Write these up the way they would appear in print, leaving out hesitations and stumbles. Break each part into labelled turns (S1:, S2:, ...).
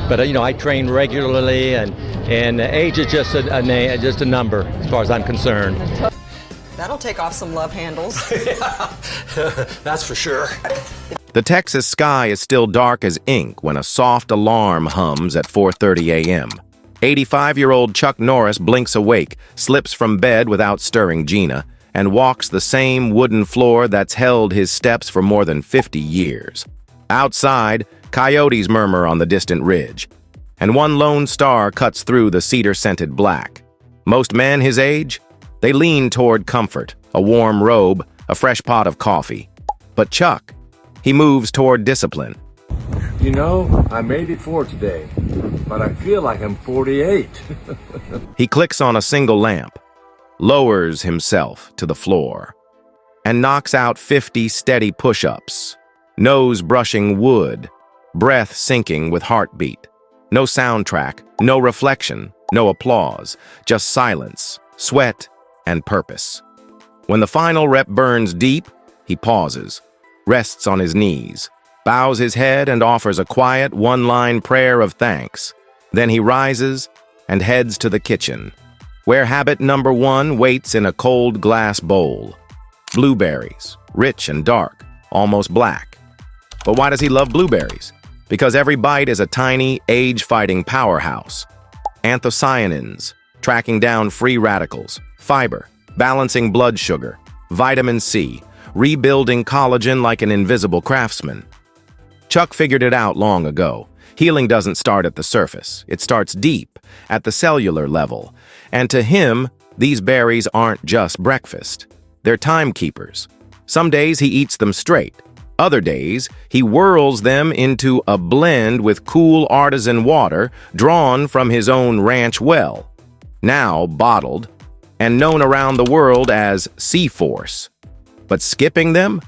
S1: But I train regularly, and age is just just a number as far as I'm concerned.
S2: That'll take off some love handles.
S3: Yeah, that's for sure.
S4: The Texas sky is still dark as ink when a soft alarm hums at 4:30 a.m. 85-year-old Chuck Norris blinks awake, slips from bed without stirring Gina, and walks the same wooden floor that's held his steps for more than 50 years. Outside, coyotes murmur on the distant ridge, and one lone star cuts through the cedar-scented black. Most men his age, they lean toward comfort, a warm robe, a fresh pot of coffee. But Chuck, he moves toward discipline.
S5: You know, I made it for today, but I feel like I'm 48.
S4: He clicks on a single lamp, lowers himself to the floor, and knocks out 50 steady push-ups, nose brushing wood, breath syncing with heartbeat. No soundtrack, no reflection, no applause, just silence, sweat, and purpose. When the final rep burns deep, he pauses, rests on his knees, bows his head and offers a quiet one-line prayer of thanks. Then he rises and heads to the kitchen, where habit number 1 waits in a cold glass bowl. Blueberries, rich and dark, almost black. But why does he love blueberries? Because every bite is a tiny, age-fighting powerhouse. Anthocyanins, tracking down free radicals, fiber, balancing blood sugar, vitamin C, rebuilding collagen like an invisible craftsman. Chuck figured it out long ago. Healing doesn't start at the surface. It starts deep, at the cellular level. And to him, these berries aren't just breakfast. They're timekeepers. Some days he eats them straight. Other days, he whirls them into a blend with cool artisan water drawn from his own ranch well, now bottled, and known around the world as C-Force. But skipping them?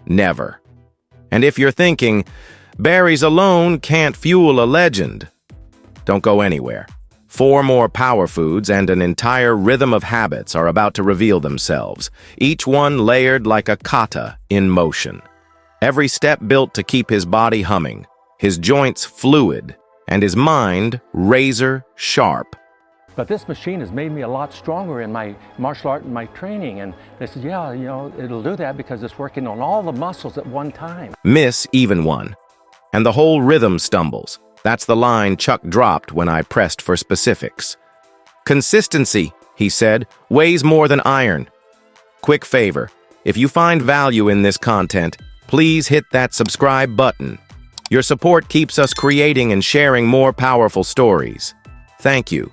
S4: Never. And if you're thinking, berries alone can't fuel a legend, don't go anywhere. 4 more power foods and an entire rhythm of habits are about to reveal themselves, each one layered like a kata in motion. Every step built to keep his body humming, his joints fluid, and his mind razor sharp.
S6: But this machine has made me a lot stronger in my martial art and my training. And they said, yeah, it'll do that because it's working on all the muscles at one time.
S4: Miss even one, and the whole rhythm stumbles. That's the line Chuck dropped when I pressed for specifics. Consistency, he said, weighs more than iron. Quick favor, if you find value in this content, please hit that subscribe button. Your support keeps us creating and sharing more powerful stories. Thank you.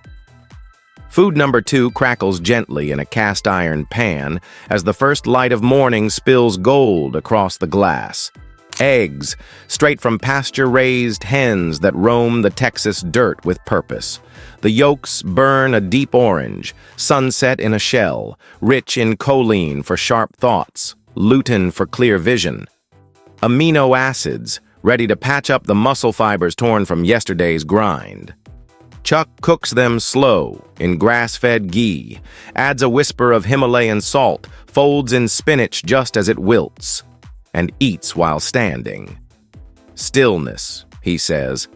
S4: Food number 2 crackles gently in a cast iron pan as the first light of morning spills gold across the glass. Eggs, straight from pasture-raised hens that roam the Texas dirt with purpose. The yolks burn a deep orange, sunset in a shell, rich in choline for sharp thoughts, lutein for clear vision. Amino acids, ready to patch up the muscle fibers torn from yesterday's grind. Chuck cooks them slow, in grass-fed ghee, adds a whisper of Himalayan salt, folds in spinach just as it wilts, and eats while standing. Stillness, he says,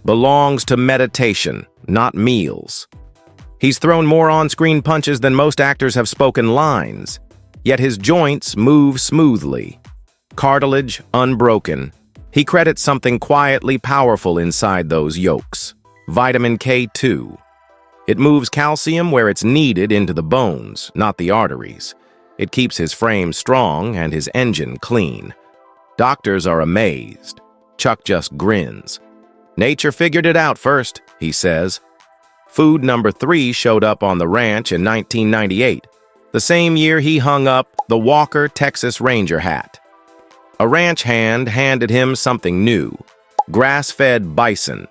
S4: belongs to meditation, not meals. He's thrown more on-screen punches than most actors have spoken lines, yet his joints move smoothly. Cartilage unbroken. He credits something quietly powerful inside those yolks. Vitamin K2. It moves calcium where it's needed into the bones, not the arteries. It keeps his frame strong and his engine clean. Doctors are amazed. Chuck just grins. Nature figured it out first, he says. Food number 3 showed up on the ranch in 1998, the same year he hung up the Walker Texas Ranger hat. A ranch hand handed him something new, grass-fed bison.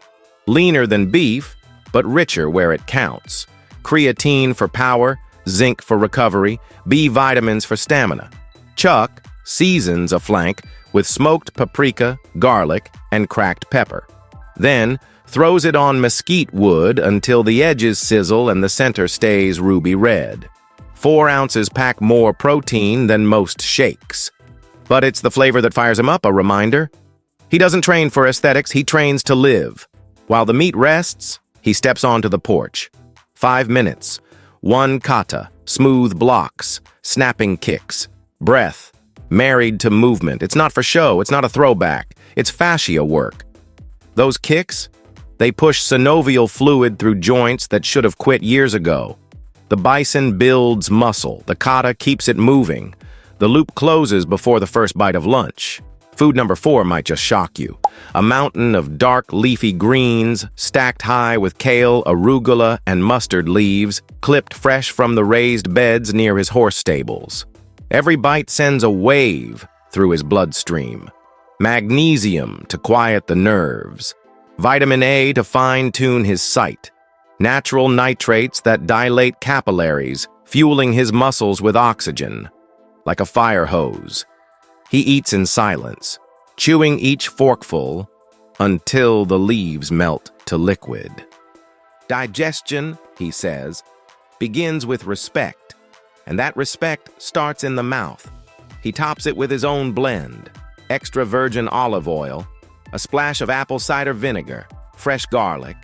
S4: Leaner than beef, but richer where it counts. Creatine for power, zinc for recovery, B vitamins for stamina. Chuck seasons a flank with smoked paprika, garlic, and cracked pepper. Then throws it on mesquite wood until the edges sizzle and the center stays ruby red. 4 ounces pack more protein than most shakes. But it's the flavor that fires him up, a reminder. He doesn't train for aesthetics, he trains to live. While the meat rests, he steps onto the porch. 5 minutes. 1 kata, smooth blocks, snapping kicks. Breath, married to movement. It's not for show, it's not a throwback. It's fascia work. Those kicks, they push synovial fluid through joints that should have quit years ago. The bison builds muscle. The kata keeps it moving. The loop closes before the first bite of lunch. Food number 4 might just shock you. A mountain of dark leafy greens, stacked high with kale, arugula, and mustard leaves, clipped fresh from the raised beds near his horse stables. Every bite sends a wave through his bloodstream. Magnesium to quiet the nerves. Vitamin A to fine-tune his sight. Natural nitrates that dilate capillaries, fueling his muscles with oxygen. Like a fire hose. He eats in silence, chewing each forkful until the leaves melt to liquid. Digestion, he says, begins with respect, and that respect starts in the mouth. He tops it with his own blend, extra virgin olive oil, a splash of apple cider vinegar, fresh garlic,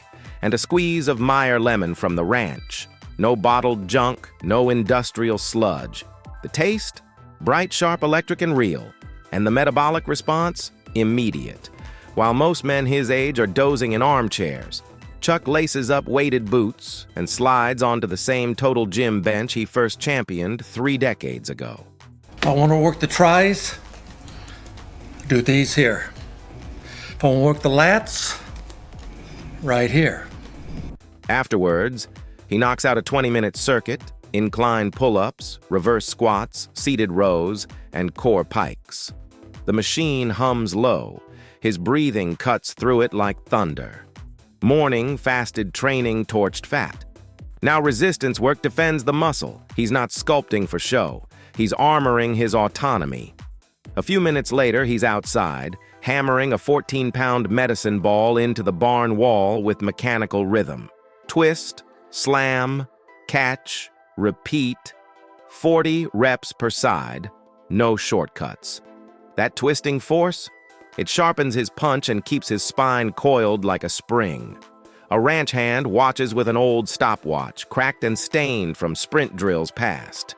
S4: and a squeeze of Meyer lemon from the ranch. No bottled junk, no industrial sludge. The taste? Bright, sharp, electric, and real. And the metabolic response? Immediate. While most men his age are dozing in armchairs, Chuck laces up weighted boots and slides onto the same total gym bench he first championed 3 decades ago.
S6: If I want to work the tries, do these here. If I want to work the lats, right here.
S4: Afterwards, he knocks out a 20-minute circuit, incline pull-ups, reverse squats, seated rows, and core pikes. The machine hums low. His breathing cuts through it like thunder. Morning fasted training torched fat. Now resistance work defends the muscle. He's not sculpting for show. He's armoring his autonomy. A few minutes later, he's outside, hammering a 14-pound medicine ball into the barn wall with mechanical rhythm. Twist, slam, catch, repeat, 40 reps per side, no shortcuts. That twisting force, it sharpens his punch and keeps his spine coiled like a spring. A ranch hand watches with an old stopwatch, cracked and stained from sprint drills past.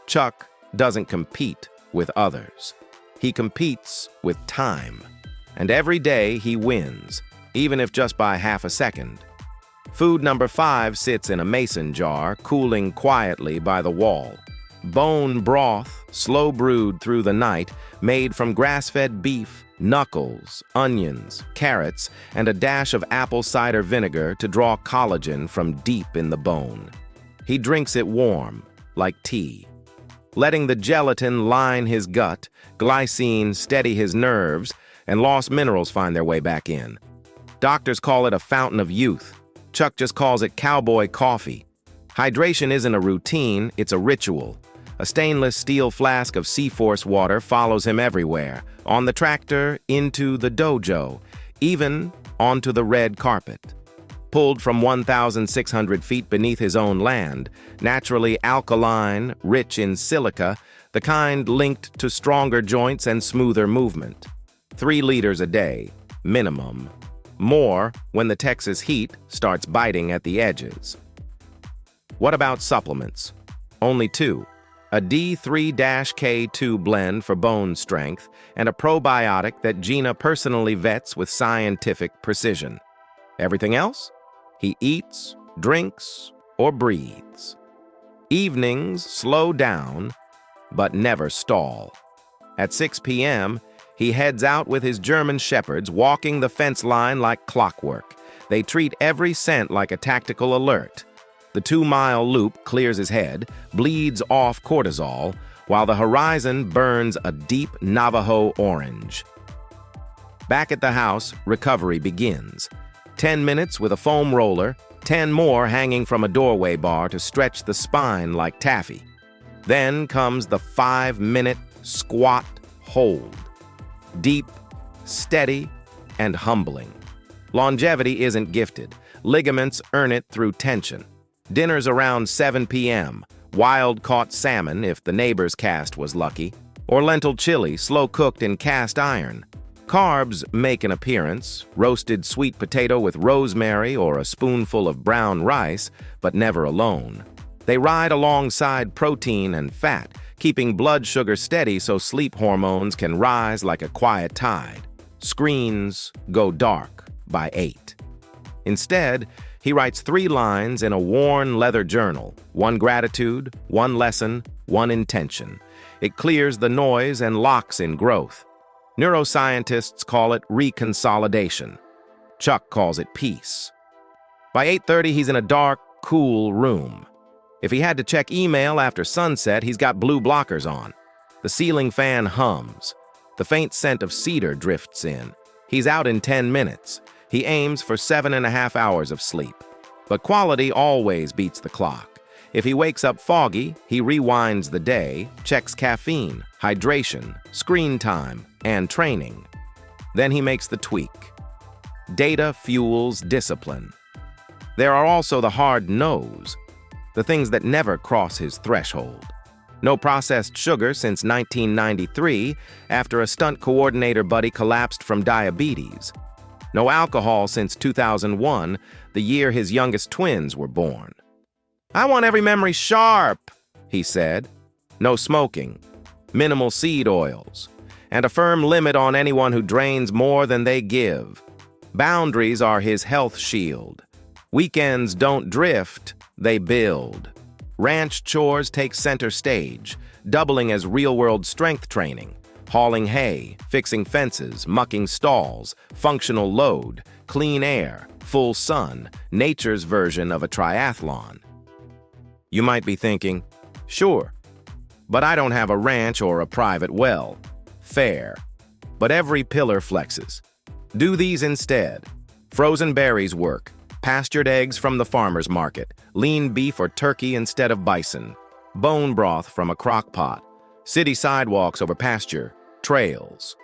S4: Chuck doesn't compete with others. He competes with time. And every day he wins, even if just by half a second. Food number 5 sits in a mason jar, cooling quietly by the wall. Bone broth, slow brewed through the night, made from grass-fed beef, knuckles, onions, carrots, and a dash of apple cider vinegar to draw collagen from deep in the bone. He drinks it warm, like tea. Letting the gelatin line his gut, glycine steady his nerves, and lost minerals find their way back in. Doctors call it a fountain of youth. Chuck just calls it cowboy coffee. Hydration isn't a routine, it's a ritual. A stainless steel flask of C-Force water follows him everywhere, on the tractor, into the dojo, even onto the red carpet. Pulled from 1,600 feet beneath his own land, naturally alkaline, rich in silica, the kind linked to stronger joints and smoother movement. 3 liters a day, minimum. More when the Texas heat starts biting at the edges. What about supplements? Only 2. A D3-K2 blend for bone strength and a probiotic that Gina personally vets with scientific precision. Everything else? He eats, drinks, or breathes. Evenings slow down, but never stall. At 6 p.m., he heads out with his German shepherds, walking the fence line like clockwork. They treat every scent like a tactical alert. The 2-mile loop clears his head, bleeds off cortisol, while the horizon burns a deep Navajo orange. Back at the house, recovery begins. 10 minutes with a foam roller, 10 more hanging from a doorway bar to stretch the spine like taffy. Then comes the 5-minute squat hold. Deep, steady, and humbling. Longevity isn't gifted. Ligaments earn it through tension. Dinner's around 7 p.m., wild-caught salmon if the neighbor's cast was lucky, or lentil chili slow-cooked in cast iron. Carbs make an appearance, roasted sweet potato with rosemary or a spoonful of brown rice, but never alone. They ride alongside protein and fat, keeping blood sugar steady so sleep hormones can rise like a quiet tide. Screens go dark by 8. Instead, he writes 3 lines in a worn leather journal, 1 gratitude, 1 lesson, 1 intention. It clears the noise and locks in growth. Neuroscientists call it reconsolidation. Chuck calls it peace. By 8:30, he's in a dark, cool room. If he had to check email after sunset, he's got blue blockers on. The ceiling fan hums. The faint scent of cedar drifts in. He's out in 10 minutes. He aims for 7.5 hours of sleep. But quality always beats the clock. If he wakes up foggy, he rewinds the day, checks caffeine, hydration, screen time, and training. Then he makes the tweak. Data fuels discipline. There are also the hard no's, the things that never cross his threshold. No processed sugar since 1993, after a stunt coordinator buddy collapsed from diabetes. No alcohol since 2001, the year his youngest twins were born. "I want every memory sharp," he said. No smoking, minimal seed oils, and a firm limit on anyone who drains more than they give. Boundaries are his health shield. Weekends don't drift, they build. Ranch chores take center stage, doubling as real-world strength training. Hauling hay, fixing fences, mucking stalls, functional load, clean air, full sun, nature's version of a triathlon. You might be thinking, sure, but I don't have a ranch or a private well. Fair. But every pillar flexes. Do these instead. Frozen berries work. Pastured eggs from the farmer's market. Lean beef or turkey instead of bison. Bone broth from a crock pot. City sidewalks over pasture. Trails.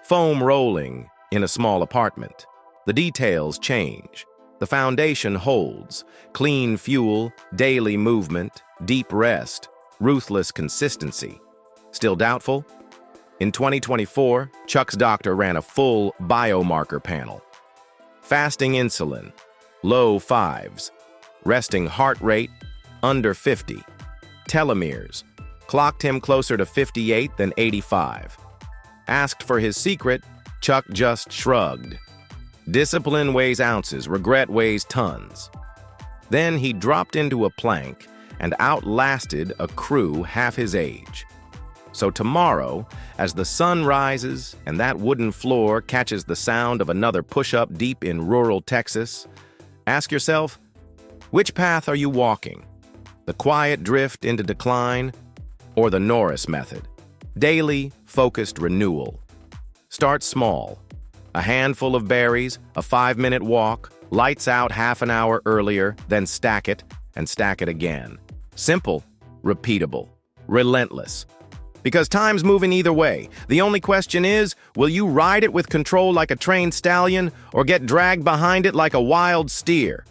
S4: Foam rolling in a small apartment. The details change. The foundation holds. Clean fuel, daily movement, deep rest, ruthless consistency. Still doubtful? In 2024, Chuck's doctor ran a full biomarker panel. Fasting insulin, low 5s. Resting heart rate, under 50. Telomeres, clocked him closer to 58 than 85. Asked for his secret, Chuck just shrugged. Discipline weighs ounces, regret weighs tons. Then he dropped into a plank and outlasted a crew half his age. So tomorrow, as the sun rises and that wooden floor catches the sound of another push-up deep in rural Texas, ask yourself, which path are you walking? The quiet drift into decline or the Norris method? Daily, focused renewal. Start small. A handful of berries, a 5-minute walk, lights out half an hour earlier, then stack it and stack it again. Simple, repeatable, relentless. Because time's moving either way. The only question is, will you ride it with control like a trained stallion or get dragged behind it like a wild steer?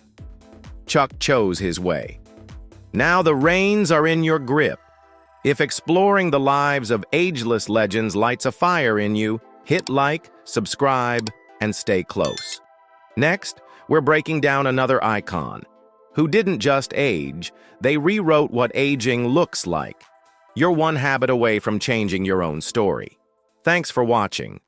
S4: Chuck chose his way. Now the reins are in your grip. If exploring the lives of ageless legends lights a fire in you, hit like, subscribe, and stay close. Next, we're breaking down another icon who didn't just age, they rewrote what aging looks like. You're one habit away from changing your own story. Thanks for watching.